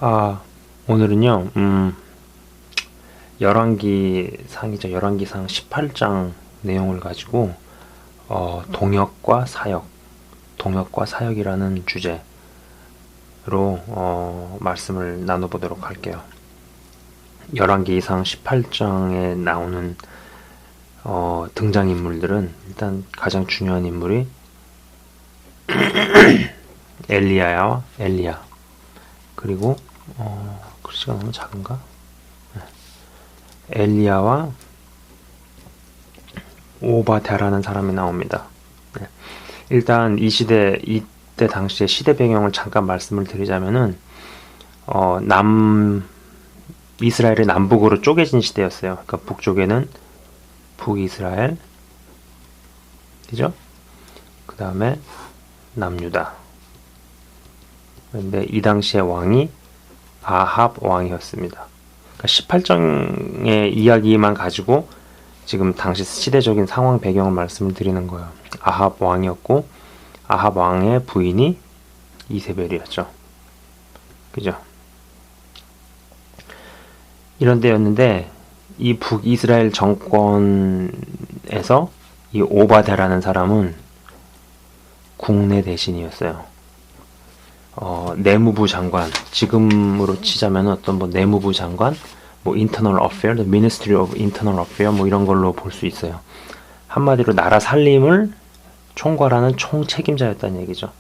아, 오늘은요, 열왕기상이죠. 열왕기상 18장 내용을 가지고, 동역과 사역이라는 주제로, 말씀을 나눠보도록 할게요. 열왕기상 18장에 나오는, 등장인물들은, 일단 가장 중요한 인물이 엘리야. 그리고, 글씨가 너무 작은가? 엘리야와 오바댜라는 사람이 나옵니다. 네. 일단 이때 당시의 시대 배경을 잠깐 말씀을 드리자면은, 이스라엘이 남북으로 쪼개진 시대였어요. 그러니까 북쪽에는 북이스라엘, 그죠? 그 다음에 남유다. 근데 이 당시의 왕이 아합 왕이었습니다. 그러니까 18장의 이야기만 가지고 지금 당시 시대적인 상황 배경을 말씀을 드리는 거예요. 아합 왕이었고 아합 왕의 부인이 이세벨이었죠. 그죠? 이런 때였는데 이 북이스라엘 정권에서 이 오바댜라는 사람은 국내 대신이었어요. 내무부 장관, 지금으로 치자면 어떤 내무부 장관, internal affair, the ministry of internal affair, 이런 걸로 볼 수 있어요. 한마디로 나라 살림을 총괄하는 총책임자였다는 얘기죠.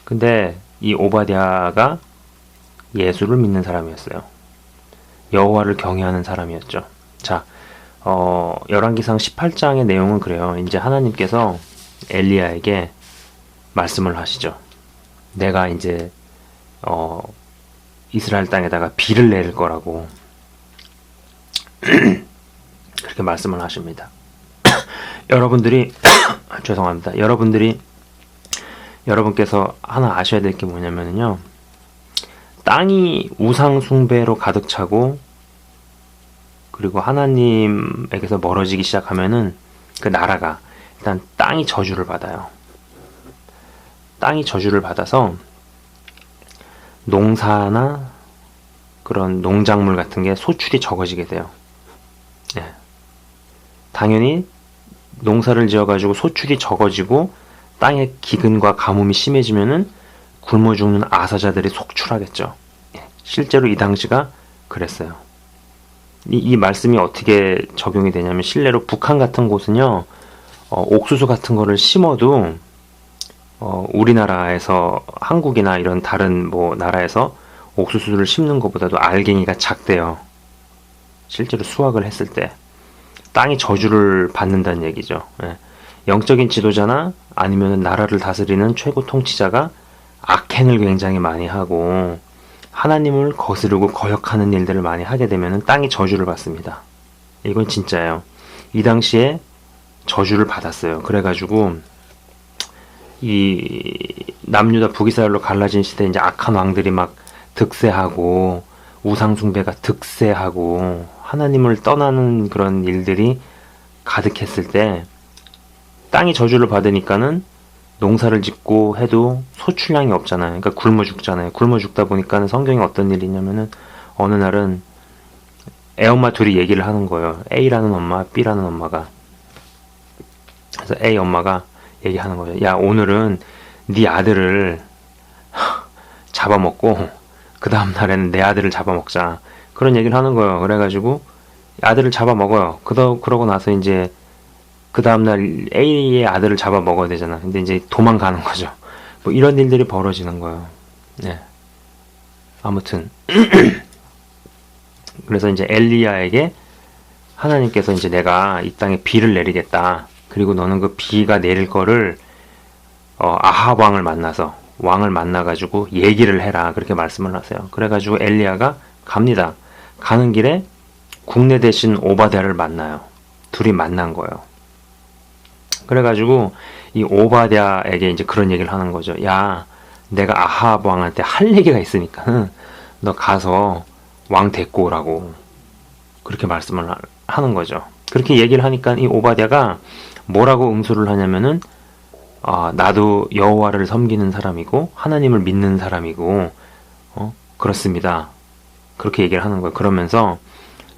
근데 이 오바댜가 예수를 믿는 사람이었어요. 여호와를 경외하는 사람이었죠. 자, 열왕기상 18장의 내용은 그래요. 이제 하나님께서 엘리야에게 말씀을 하시죠. 내가 이제 이스라엘 땅에다가 비를 내릴 거라고 그렇게 말씀을 하십니다. 여러분들이 죄송합니다. 여러분께서 하나 아셔야 될 게 뭐냐면요, 땅이 우상 숭배로 가득 차고 그리고 하나님에게서 멀어지기 시작하면은 그 나라가 일단 땅이 저주를 받아요. 땅이 저주를 받아서 농사나 그런 농작물 같은 게 소출이 적어지게 돼요. 예. 당연히 농사를 지어가지고 소출이 적어지고 땅의 기근과 가뭄이 심해지면은 굶어 죽는 아사자들이 속출하겠죠. 예. 실제로 이 당시가 그랬어요. 이 말씀이 어떻게 적용이 되냐면, 실례로 북한 같은 곳은요, 옥수수 같은 거를 심어도 우리나라에서 한국이나 이런 다른 나라에서 옥수수를 심는 것보다도 알갱이가 작대요. 실제로 수확을 했을 때 땅이 저주를 받는다는 얘기죠. 예. 영적인 지도자나 아니면 나라를 다스리는 최고 통치자가 악행을 굉장히 많이 하고 하나님을 거스르고 거역하는 일들을 많이 하게 되면 땅이 저주를 받습니다. 이건 진짜예요. 이 당시에 저주를 받았어요. 그래가지고 이 남유다 북이스라엘로 갈라진 시대에 이제 악한 왕들이 막 득세하고 우상숭배가 득세하고 하나님을 떠나는 그런 일들이 가득했을 때 땅이 저주를 받으니까는 농사를 짓고 해도 소출량이 없잖아요. 그러니까 굶어 죽잖아요. 굶어 죽다 보니까는 성경에 어떤 일이 있냐면은 어느 날은 애엄마 둘이 얘기를 하는 거예요. A라는 엄마, B라는 엄마가. 그래서 A 엄마가 얘기하는 거죠. 야, 오늘은 네 아들을 잡아먹고 그 다음 날에는 내 아들을 잡아먹자. 그런 얘기를 하는 거예요. 그래가지고 아들을 잡아먹어요. 그러고 나서 이제 그 다음날 A의 아들을 잡아먹어야 되잖아. 근데 이제 도망가는 거죠. 이런 일들이 벌어지는 거예요. 네. 아무튼 그래서 이제 엘리야에게 하나님께서 이제 내가 이 땅에 비를 내리겠다. 그리고 너는 그 비가 내릴 거를 아합 왕을 만나가지고 얘기를 해라. 그렇게 말씀을 하세요. 그래가지고 엘리야가 갑니다. 가는 길에 국내 대신 오바댜를 만나요. 둘이 만난 거예요. 그래가지고 이 오바댜에게 이제 그런 얘기를 하는 거죠. 야, 내가 아합 왕한테 할 얘기가 있으니까 너 가서 왕 데리고 오라고. 그렇게 말씀을 하는 거죠. 그렇게 얘기를 하니까 이 오바댜가 뭐라고 응수를 하냐면은, 나도 여호와를 섬기는 사람이고 하나님을 믿는 사람이고 그렇습니다. 그렇게 얘기를 하는 거예요. 그러면서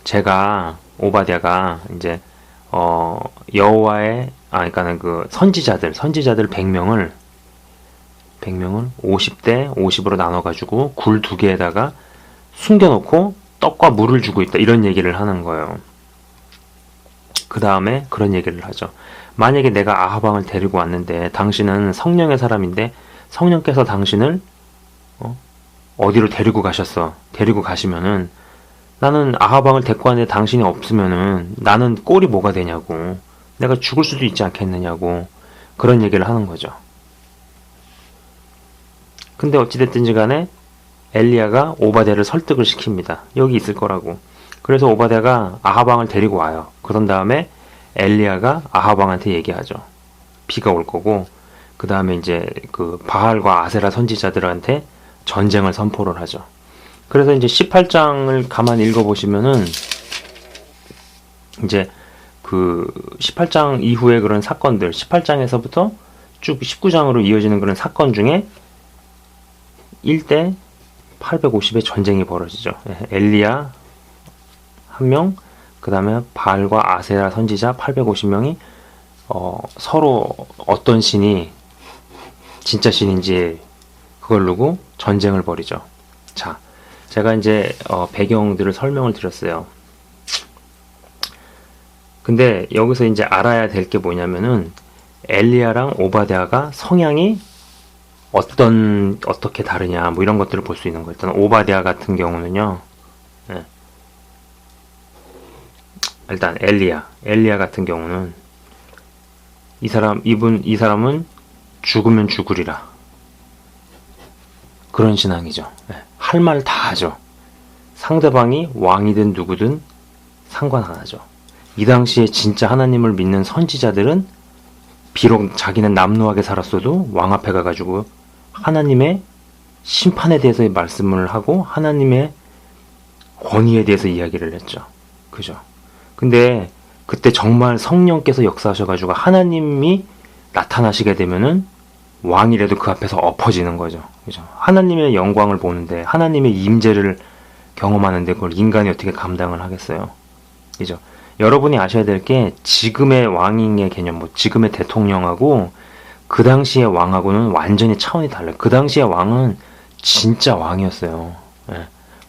제가 오바댜가 이제 여호와의 그러니까는 그 선지자들 100명을 50대 50으로 나눠 가지고 굴 두 개에다가 숨겨놓고 떡과 물을 주고 있다. 이런 얘기를 하는 거예요. 그 다음에 그런 얘기를 하죠. 만약에 내가 아하방을 데리고 왔는데 당신은 성령의 사람인데 성령께서 당신을 어디로 데리고 가셨어. 데리고 가시면은 나는 아하방을 데리고 왔는데 당신이 없으면은 나는 꼴이 뭐가 되냐고. 내가 죽을 수도 있지 않겠느냐고. 그런 얘기를 하는 거죠. 근데 어찌됐든지 간에 엘리야가 오바댜를 설득을 시킵니다. 여기 있을 거라고. 그래서 오바댜가 아하방을 데리고 와요. 그런 다음에 엘리야가 아하방한테 얘기하죠. 비가 올 거고, 그 다음에 이제 그 바알과 아세라 선지자들한테 전쟁을 선포를 하죠. 그래서 이제 18장을 가만히 읽어보시면은 이제 그 18장 이후에 그런 사건들, 18장에서부터 쭉 19장으로 이어지는 그런 사건 중에 1대 850의 전쟁이 벌어지죠. 엘리야 한 명, 그 다음에 바알과 아세라 선지자 850명이 서로 어떤 신이 진짜 신인지 그걸 두고 전쟁을 벌이죠. 자, 제가 이제 배경들을 설명을 드렸어요. 근데 여기서 이제 알아야 될 게 뭐냐면은 엘리야랑 오바댜가 성향이 어떻게 다르냐 뭐 이런 것들을 볼 수 있는 거예요. 일단 오바댜 같은 경우는요. 일단 엘리야 같은 경우는 이 사람은 죽으면 죽으리라. 그런 신앙이죠. 할 말 다 하죠. 상대방이 왕이든 누구든 상관 안 하죠. 이 당시에 진짜 하나님을 믿는 선지자들은 비록 자기는 남루하게 살았어도 왕 앞에 가가지고 하나님의 심판에 대해서 말씀을 하고 하나님의 권위에 대해서 이야기를 했죠. 그죠? 근데 그때 정말 성령께서 역사하셔가지고 하나님이 나타나시게 되면은 왕이라도 그 앞에서 엎어지는 거죠. 그죠? 하나님의 영광을 보는데 하나님의 임재를 경험하는데 그걸 인간이 어떻게 감당을 하겠어요? 그죠? 여러분이 아셔야 될 게 지금의 왕의 개념, 뭐 지금의 대통령하고 그 당시의 왕하고는 완전히 차원이 달라요. 그 당시의 왕은 진짜 왕이었어요.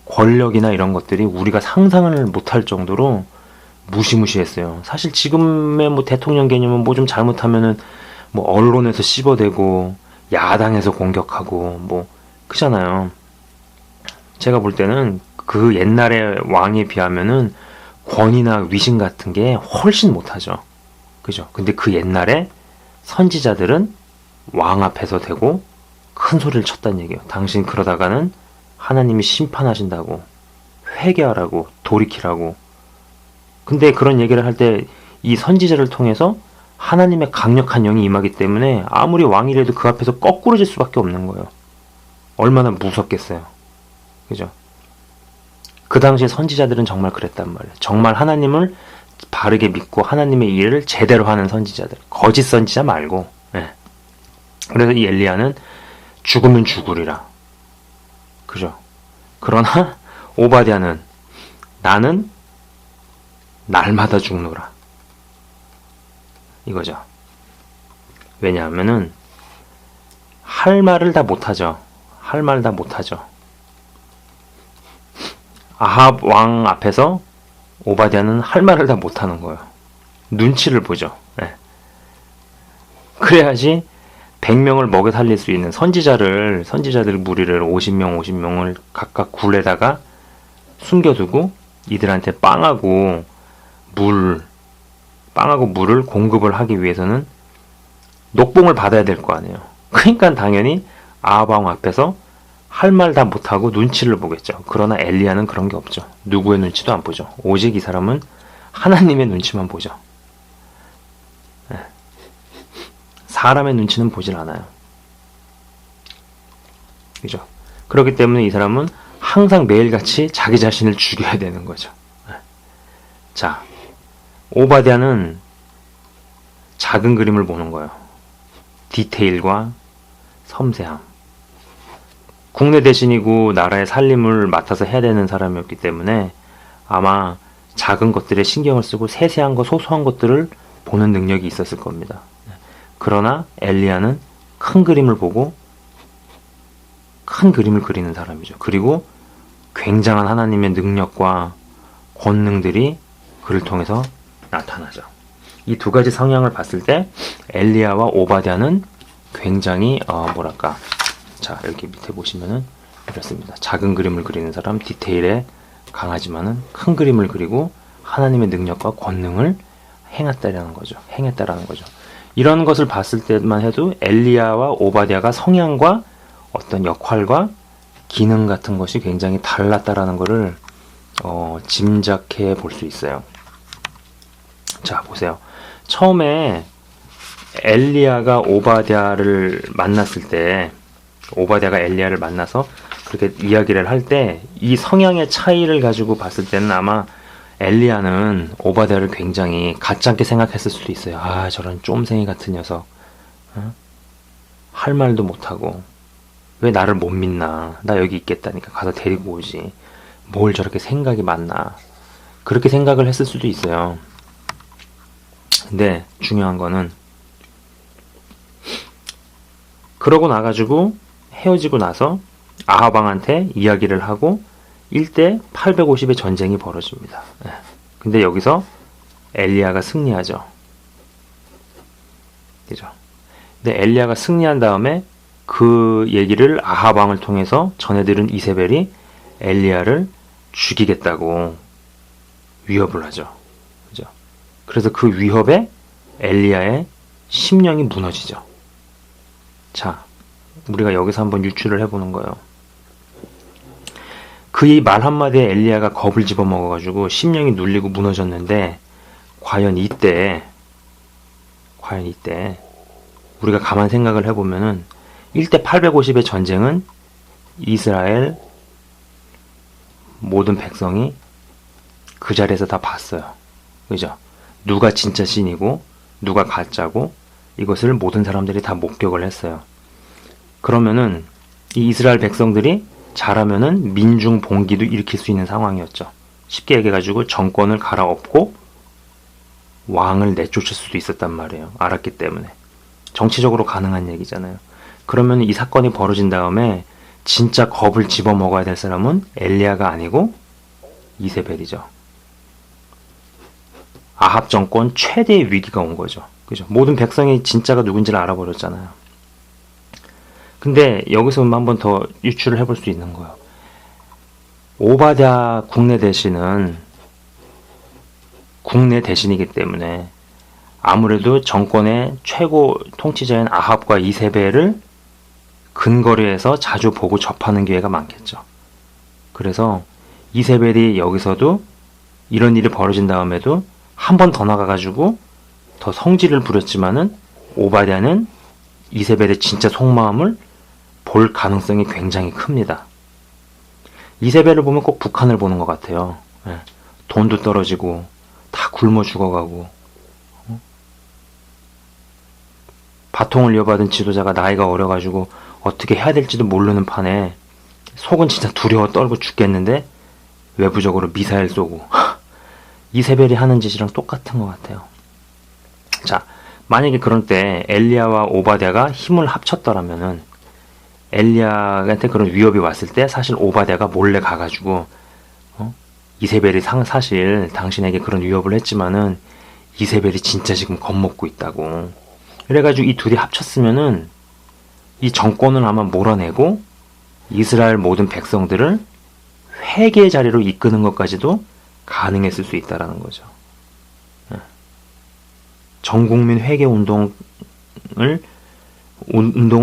권력이나 이런 것들이 우리가 상상을 못할 정도로 무시무시했어요. 사실 지금의 뭐 대통령 개념은 뭐 좀 잘못하면은 뭐 언론에서 씹어대고 야당에서 공격하고 뭐 그잖아요. 제가 볼 때는 그 옛날의 왕에 비하면은 권위나 위신 같은 게 훨씬 못하죠. 그죠? 근데 그 옛날에 선지자들은 왕 앞에서 대고 큰 소리를 쳤단 얘기예요. 당신 그러다가는 하나님이 심판하신다고, 회개하라고, 돌이키라고. 근데 그런 얘기를 할 때 이 선지자를 통해서 하나님의 강력한 영이 임하기 때문에 아무리 왕이라도 그 앞에서 거꾸러질 수밖에 없는 거예요. 얼마나 무섭겠어요. 그죠? 그 당시 선지자들은 정말 그랬단 말이에요. 정말 하나님을 바르게 믿고 하나님의 일을 제대로 하는 선지자들. 거짓 선지자 말고. 그래서 이 엘리야는 죽으면 죽으리라. 그죠? 그러나 오바댜는 나는 날마다 죽노라. 이거죠. 왜냐하면은 할 말을 다 못하죠. 할 말 다 못하죠. 아합 왕 앞에서 오바댜는 할 말을 다 못하는 거예요. 눈치를 보죠. 그래야지 100명을 먹여 살릴 수 있는 선지자들 무리를 50명을 각각 굴에다가 숨겨두고 이들한테 빵하고 물을 공급을 하기 위해서는 녹봉을 받아야 될 거 아니에요. 그러니까 당연히 아합 앞에서 할 말 다 못하고 눈치를 보겠죠. 그러나 엘리야는 그런 게 없죠. 누구의 눈치도 안 보죠. 오직 이 사람은 하나님의 눈치만 보죠. 사람의 눈치는 보질 않아요. 그죠? 그렇기 때문에 이 사람은 항상 매일같이 자기 자신을 죽여야 되는 거죠. 자, 오바댜는 작은 그림을 보는 거예요. 디테일과 섬세함. 국내 대신이고 나라의 살림을 맡아서 해야 되는 사람이었기 때문에 아마 작은 것들에 신경을 쓰고 세세한 거, 소소한 것들을 보는 능력이 있었을 겁니다. 그러나 엘리야는 큰 그림을 보고 큰 그림을 그리는 사람이죠. 그리고 굉장한 하나님의 능력과 권능들이 그를 통해서 나타나죠. 이 두 가지 성향을 봤을 때 엘리야와 오바댜는 굉장히 자, 여기 밑에 보시면은 이렇습니다. 작은 그림을 그리는 사람, 디테일에 강하지만은 큰 그림을 그리고 하나님의 능력과 권능을 행했다라는 거죠. 이런 것을 봤을 때만 해도 엘리야와 오바댜가 성향과 어떤 역할과 기능 같은 것이 굉장히 달랐다라는 것을 짐작해 볼 수 있어요. 자, 보세요. 처음에 엘리야가 오바댜를 만났을 때, 오바댜가 엘리야를 만나서 그렇게 이야기를 할 때 이 성향의 차이를 가지고 봤을 때는 아마 엘리야는 오바댜를 굉장히 가짜게 생각했을 수도 있어요. 아, 저런 쫌생이 같은 녀석, 할 말도 못하고 왜 나를 못 믿나, 나 여기 있겠다니까 가서 데리고 오지, 뭘 저렇게 생각이 많나, 그렇게 생각을 했을 수도 있어요. 근데 중요한 거는 그러고 나가지고 헤어지고 나서 아합 왕한테 이야기를 하고 1대 850의 전쟁이 벌어집니다. 근데 여기서 엘리야가 승리하죠. 그죠? 근데 엘리야가 승리한 다음에 그 얘기를 아합 왕을 통해서 전해들은 이세벨이 엘리야를 죽이겠다고 위협을 하죠. 그죠? 그래서 그 위협에 엘리야의 심령이 무너지죠. 자, 우리가 여기서 한번 유추를 해보는 거예요. 그 말 한마디에 엘리야가 겁을 집어먹어가지고 심령이 눌리고 무너졌는데, 과연 이때 우리가 가만 생각을 해보면은 1대 850의 전쟁은 이스라엘 모든 백성이 그 자리에서 다 봤어요. 그죠? 누가 진짜 신이고 누가 가짜고 이것을 모든 사람들이 다 목격을 했어요. 그러면은 이 이스라엘 백성들이 잘하면은 민중 봉기도 일으킬 수 있는 상황이었죠. 쉽게 얘기해가지고 정권을 갈아엎고 왕을 내쫓을 수도 있었단 말이에요. 알았기 때문에. 정치적으로 가능한 얘기잖아요. 그러면 이 사건이 벌어진 다음에 진짜 겁을 집어먹어야 될 사람은 엘리야가 아니고 이세벨이죠. 아합 정권 최대의 위기가 온 거죠. 그죠? 모든 백성이 진짜가 누군지를 알아버렸잖아요. 근데 여기서 한 번 더 유추를 해볼 수 있는 거예요. 오바댜 국내 대신이기 때문에 아무래도 정권의 최고 통치자인 아합과 이세벨을 근거리에서 자주 보고 접하는 기회가 많겠죠. 그래서 이세벨이 여기서도 이런 일이 벌어진 다음에도 한 번 더 나가가지고 더 성질을 부렸지만은 오바댜는 이세벨의 진짜 속마음을 볼 가능성이 굉장히 큽니다. 이세벨을 보면 꼭 북한을 보는 것 같아요. 돈도 떨어지고 다 굶어 죽어가고, 바통을 이어받은 지도자가 나이가 어려가지고 어떻게 해야 될지도 모르는 판에 속은 진짜 두려워 떨고 죽겠는데 외부적으로 미사일 쏘고 이세벨이 하는 짓이랑 똑같은 것 같아요. 자, 만약에 그럴 때 엘리야와 오바댜가 힘을 합쳤더라면은 엘리야한테 그런 위협이 왔을 때 사실 오바댜가 몰래 가가지고 이세벨이 사실 당신에게 그런 위협을 했지만은 이세벨이 진짜 지금 겁먹고 있다고, 그래가지고 이 둘이 합쳤으면은 이 정권을 아마 몰아내고 이스라엘 모든 백성들을 회개의 자리로 이끄는 것까지도 가능했을 수 있다라는 거죠. 전국민 회개 운동을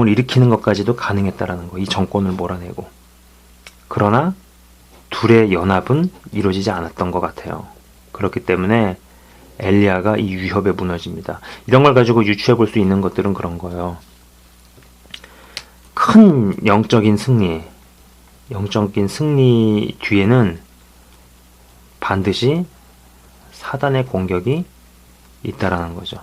일으키는 것까지도 가능했다라는 거. 이 정권을 몰아내고. 그러나 둘의 연합은 이루어지지 않았던 것 같아요. 그렇기 때문에 엘리야가 이 위협에 무너집니다. 이런 걸 가지고 유추해 볼 수 있는 것들은 그런 거예요. 큰 영적인 승리 뒤에는 반드시 사단의 공격이 있다라는 거죠.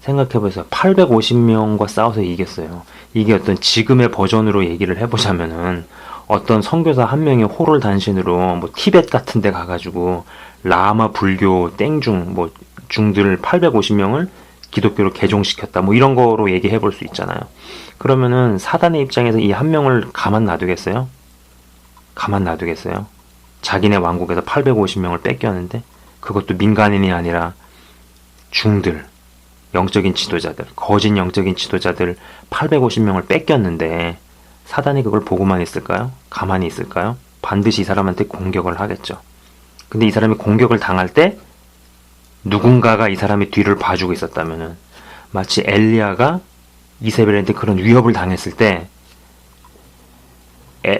생각해보세요. 850명과 싸워서 이겼어요. 이게 어떤 지금의 버전으로 얘기를 해보자면은 어떤 선교사 한 명이 호를 단신으로 뭐 티벳 같은 데 가가지고 라마 불교 땡중 뭐 중들 850명을 기독교로 개종시켰다. 뭐 이런 거로 얘기해 볼 수 있잖아요. 그러면은 사단의 입장에서 이 한 명을 가만 놔두겠어요? 가만 놔두겠어요? 자기네 왕국에서 850명을 뺏겼는데 그것도 민간인이 아니라 중들, 영적인 지도자들, 거짓 영적인 지도자들 850명을 뺏겼는데 사단이 그걸 보고만 있을까요? 가만히 있을까요? 반드시 이 사람한테 공격을 하겠죠. 근데 이 사람이 공격을 당할 때 누군가가 이 사람의 뒤를 봐주고 있었다면은 마치 엘리야가 이세벨한테 그런 위협을 당했을 때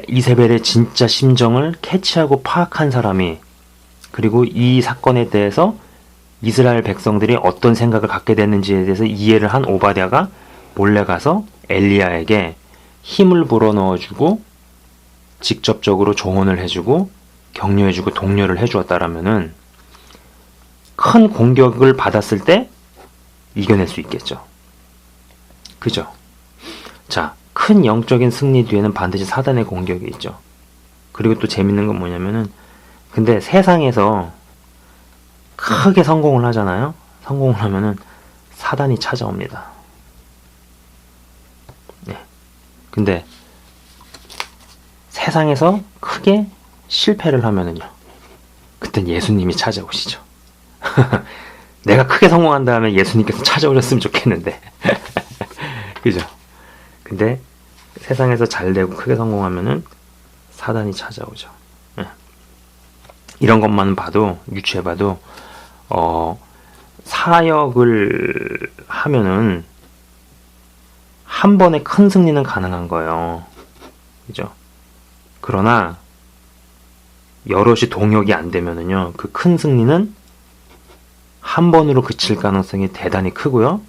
이세벨의 진짜 심정을 캐치하고 파악한 사람이 그리고 이 사건에 대해서 이스라엘 백성들이 어떤 생각을 갖게 됐는지에 대해서 이해를 한 오바댜가 몰래 가서 엘리야에게 힘을 불어넣어주고 직접적으로 조언을 해주고 격려해주고 독려를 해주었다라면은 큰 공격을 받았을 때 이겨낼 수 있겠죠. 그죠? 자, 큰 영적인 승리 뒤에는 반드시 사단의 공격이 있죠. 그리고 또 재밌는 건 뭐냐면은 근데 세상에서 크게 성공을 하잖아요. 성공을 하면은 사단이 찾아옵니다. 네. 근데 세상에서 크게 실패를 하면은요. 그땐 예수님이 찾아오시죠. 내가 크게 성공한 다음에 예수님께서 찾아오셨으면 좋겠는데. 그죠? 근데 세상에서 잘 되고 크게 성공하면은 사단이 찾아오죠. 네. 이런 것만 봐도 유추해봐도 사역을 하면은 한 번에 큰 승리는 가능한 거예요. 그죠? 그러나 여럿이 동역이 안 되면은요, 그 큰 승리는 한 번으로 그칠 가능성이 대단히 크고요.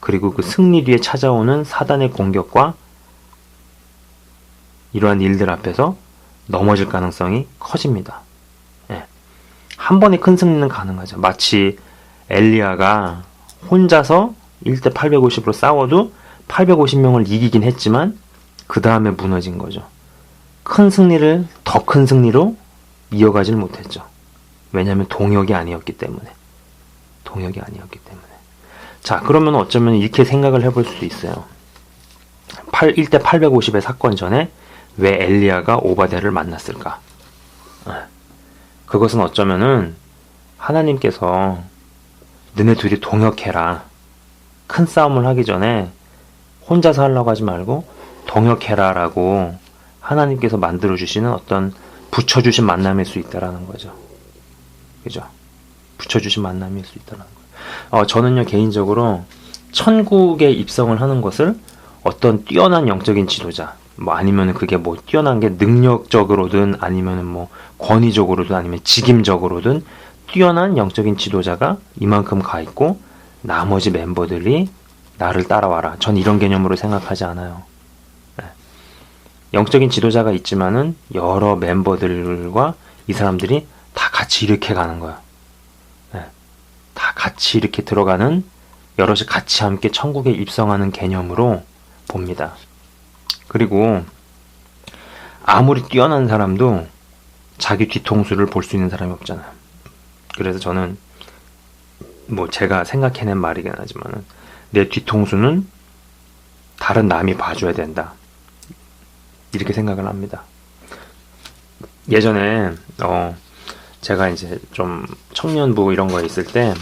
그리고 그 승리 뒤에 찾아오는 사단의 공격과 이러한 일들 앞에서 넘어질 가능성이 커집니다. 예. 한 번에 큰 승리는 가능하죠. 마치 엘리야가 혼자서 1대 850으로 싸워도 850명을 이기긴 했지만 그 다음에 무너진 거죠. 큰 승리를 더 큰 승리로 이어가질 못했죠. 왜냐하면 동역이 아니었기 때문에. 동역이 아니었기 때문에. 자, 그러면 어쩌면 이렇게 생각을 해볼 수도 있어요. 1대 850의 사건 전에 왜 엘리야가 오바댜를 만났을까? 그것은 어쩌면은 하나님께서 너네 둘이 동역해라. 큰 싸움을 하기 전에 혼자서 하려고 하지 말고 동역해라 라고 하나님께서 만들어주시는 어떤 붙여주신 만남일 수 있다라는 거죠. 그죠? 붙여주신 만남일 수 있다라는 거예요. 저는요, 개인적으로 천국에 입성을 하는 것을 어떤 뛰어난 영적인 지도자, 뭐 아니면 그게 뭐 뛰어난 게 능력적으로든 아니면 뭐 권위적으로든 아니면 직임적으로든 뛰어난 영적인 지도자가 이만큼 가 있고 나머지 멤버들이 나를 따라와라. 전 이런 개념으로 생각하지 않아요. 네. 영적인 지도자가 있지만은 여러 멤버들과 이 사람들이 다 같이 이렇게 가는 거야. 네. 다 같이 이렇게 들어가는, 여럿이 같이 함께 천국에 입성하는 개념으로 봅니다. 그리고 아무리 뛰어난 사람도 자기 뒤통수를 볼 수 있는 사람이 없잖아요. 그래서 저는 뭐 제가 생각해낸 말이긴 하지만은 내 뒤통수는 다른 남이 봐줘야 된다. 이렇게 생각을 합니다. 예전에 제가 이제 좀 청년부 이런 거에 있을 때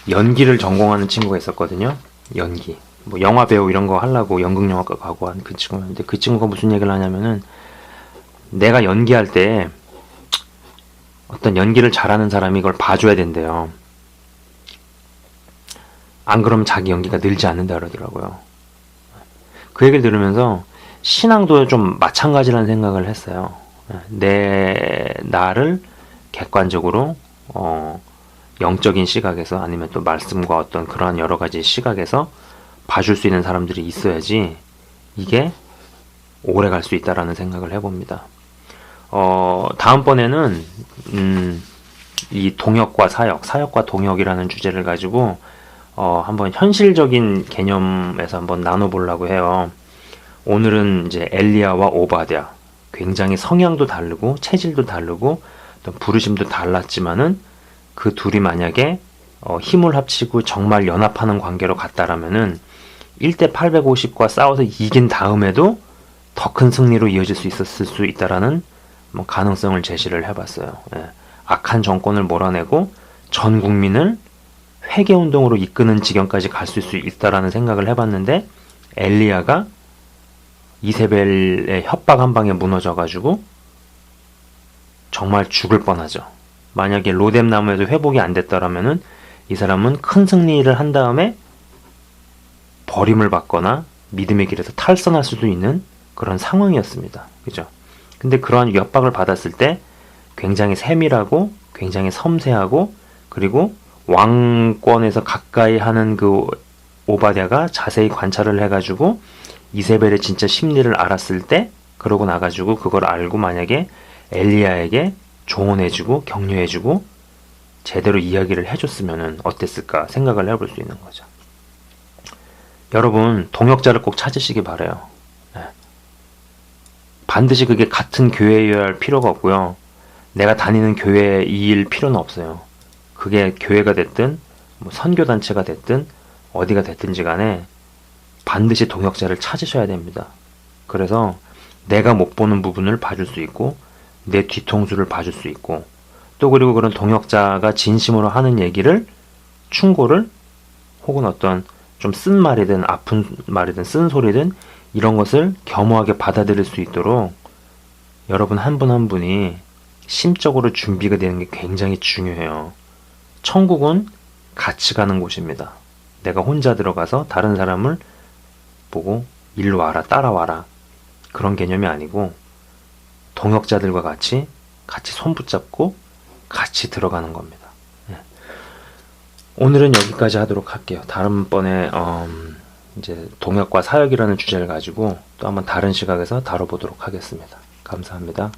연기를 전공하는 친구가 있었거든요. 연기. 뭐 영화 배우 이런 거 하려고 연극영화과 가고 한 그 친구였는데 그 친구가 무슨 얘기를 하냐면은 내가 연기할 때 어떤 연기를 잘하는 사람이 이걸 봐줘야 된대요. 안 그러면 자기 연기가 늘지 않는다 그러더라고요. 그 얘기를 들으면서 신앙도 좀 마찬가지라는 생각을 했어요. 나를 객관적으로 영적인 시각에서 아니면 또 말씀과 어떤 그러한 여러 가지 시각에서 봐줄 수 있는 사람들이 있어야지 이게 오래 갈 수 있다라는 생각을 해봅니다. 다음번에는 이 동역과 사역, 사역과 동역이라는 주제를 가지고 한번 현실적인 개념에서 한번 나눠보려고 해요. 오늘은 이제 엘리야와 오바댜, 굉장히 성향도 다르고 체질도 다르고 또 부르심도 달랐지만은 그 둘이 만약에 힘을 합치고 정말 연합하는 관계로 갔다라면은 1대 850과 싸워서 이긴 다음에도 더 큰 승리로 이어질 수 있었을 수 있다라는 가능성을 제시를 해봤어요. 예. 악한 정권을 몰아내고 전 국민을 회개운동으로 이끄는 지경까지 갈 수 있다라는 생각을 해봤는데, 엘리야가 이세벨의 협박 한 방에 무너져가지고 정말 죽을 뻔하죠. 만약에 로뎀 나무에도 회복이 안 됐더라면은 이 사람은 큰 승리를 한 다음에 버림을 받거나 믿음의 길에서 탈선할 수도 있는 그런 상황이었습니다. 그죠? 근데 그러한 협박을 받았을 때 굉장히 세밀하고 굉장히 섬세하고, 그리고 왕권에서 가까이 하는 그 오바댜가 자세히 관찰을 해가지고 이세벨의 진짜 심리를 알았을 때, 그러고 나가지고 그걸 알고 만약에 엘리야에게 조언해주고 격려해주고 제대로 이야기를 해줬으면 어땠을까 생각을 해볼 수 있는 거죠. 여러분, 동역자를 꼭 찾으시기 바라요. 네. 반드시 그게 같은 교회여야 할 필요가 없고요. 내가 다니는 교회일 필요는 없어요. 그게 교회가 됐든 선교단체가 됐든 어디가 됐든지 간에 반드시 동역자를 찾으셔야 됩니다. 그래서 내가 못 보는 부분을 봐줄 수 있고 내 뒤통수를 봐줄 수 있고, 또 그리고 그런 동역자가 진심으로 하는 얘기를, 충고를, 혹은 어떤 좀 쓴 말이든 아픈 말이든 쓴 소리든 이런 것을 겸허하게 받아들일 수 있도록 여러분 한 분 한 분이 심적으로 준비가 되는 게 굉장히 중요해요. 천국은 같이 가는 곳입니다. 내가 혼자 들어가서 다른 사람을 보고 일로 와라, 따라와라, 그런 개념이 아니고 동역자들과 같이 손 붙잡고 같이 들어가는 겁니다. 오늘은 여기까지 하도록 할게요. 다음번에 이제 동역과 사역이라는 주제를 가지고 또 한번 다른 시각에서 다뤄보도록 하겠습니다. 감사합니다.